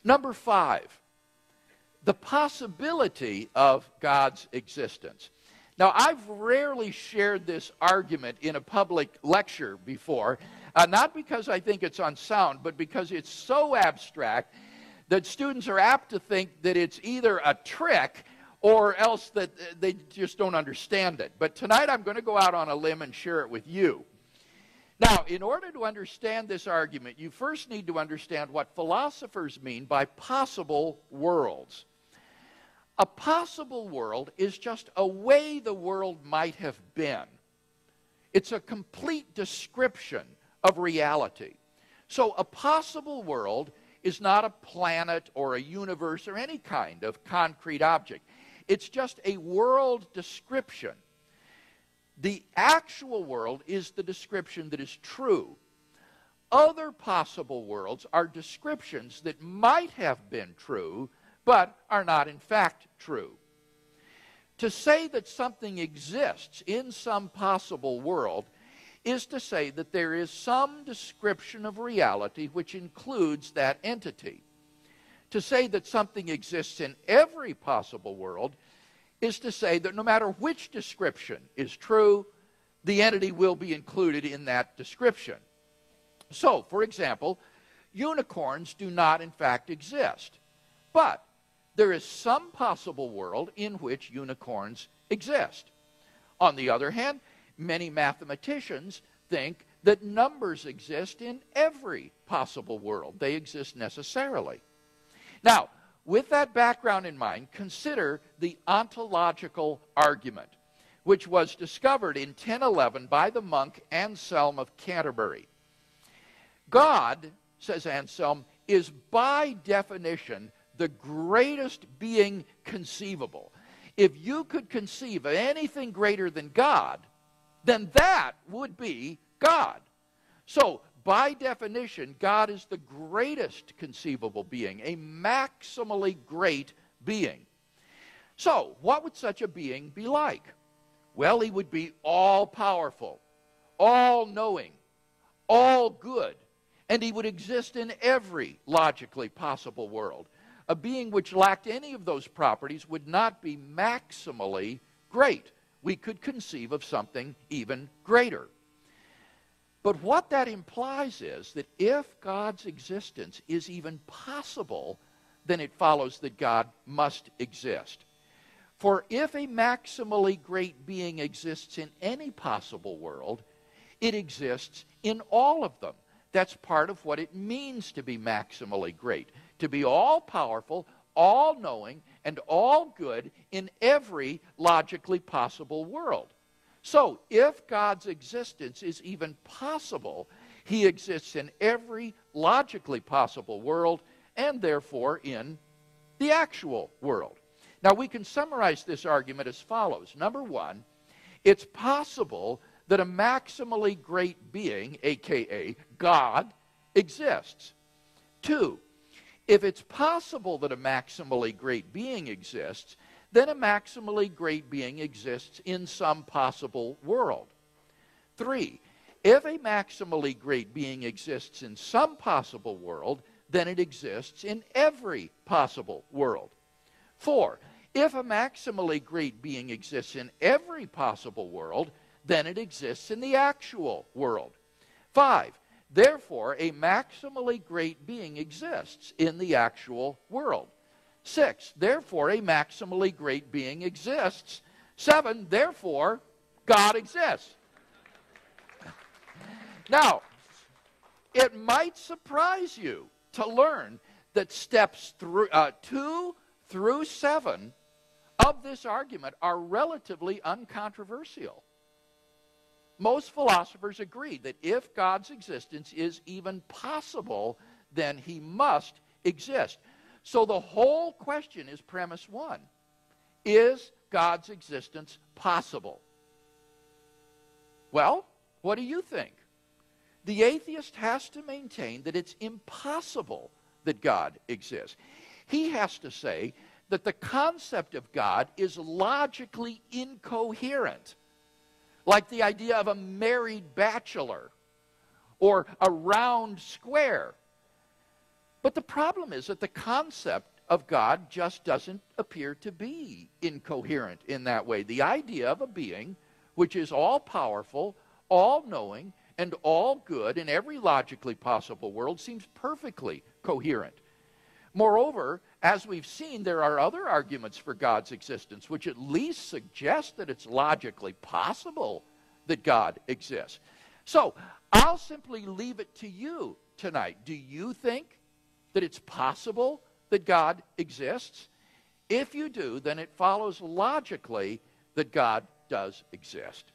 Number 5, the possibility of God's existence. Now, I've rarely shared this argument in a public lecture before, not because I think it's unsound, but because it's so abstract that students are apt to think that it's either a trick or else that they just don't understand it. But tonight I'm going to go out on a limb and share it with you. Now, in order to understand this argument, you first need to understand what philosophers mean by possible worlds. A possible world is just a way the world might have been. It's a complete description of reality. So a possible world is not a planet or a universe or any kind of concrete object. It's just a world description. The actual world is the description that is true. Other possible worlds are descriptions that might have been true, but are not in fact true. To say that something exists in some possible world is to say that there is some description of reality which includes that entity. To say that something exists in every possible world is to say that no matter which description is true, the entity will be included in that description. So, for example, unicorns do not in fact exist, but there is some possible world in which unicorns exist. On the other hand, many mathematicians think that numbers exist in every possible world. They exist necessarily. Now, with that background in mind, consider the ontological argument, which was discovered in 1011 by the monk Anselm of Canterbury. God, says Anselm, is by definition the greatest being conceivable. If you could conceive of anything greater than God, then that would be God. So, by definition, God is the greatest conceivable being, a maximally great being. So, what would such a being be like? Well, he would be all-powerful, all-knowing, all-good, and he would exist in every logically possible world. A being which lacked any of those properties would not be maximally great. We could conceive of something even greater. But what that implies is that if God's existence is even possible, then it follows that God must exist. For if a maximally great being exists in any possible world, it exists in all of them. That's part of what it means to be maximally great, to be all-powerful, all-knowing, and all-good in every logically possible world. So, if God's existence is even possible, he exists in every logically possible world, and therefore in the actual world. Now, we can summarize this argument as follows. Number 1, it's possible that a maximally great being, aka God, exists. 2, if it's possible that a maximally great being exists, then a maximally great being exists in some possible world. 3, if a maximally great being exists in some possible world, then it exists in every possible world. 4, if a maximally great being exists in every possible world, then it exists in the actual world. 5, therefore, a maximally great being exists in the actual world. 6, therefore, a maximally great being exists. 7, therefore, God exists. Now, it might surprise you to learn that steps 2 through 7 of this argument are relatively uncontroversial. Most philosophers agree that if God's existence is even possible, then he must exist. So the whole question is premise 1. Is God's existence possible? Well, what do you think? The atheist has to maintain that it's impossible that God exists. He has to say that the concept of God is logically incoherent, like the idea of a married bachelor or a round square. But the problem is that the concept of God just doesn't appear to be incoherent in that way. The idea of a being which is all-powerful, all-knowing, and all good in every logically possible world seems perfectly coherent. Moreover, as we've seen, there are other arguments for God's existence which at least suggest that it's logically possible that God exists. So, I'll simply leave it to you tonight. Do you think that it's possible that God exists? If you do, then it follows logically that God does exist.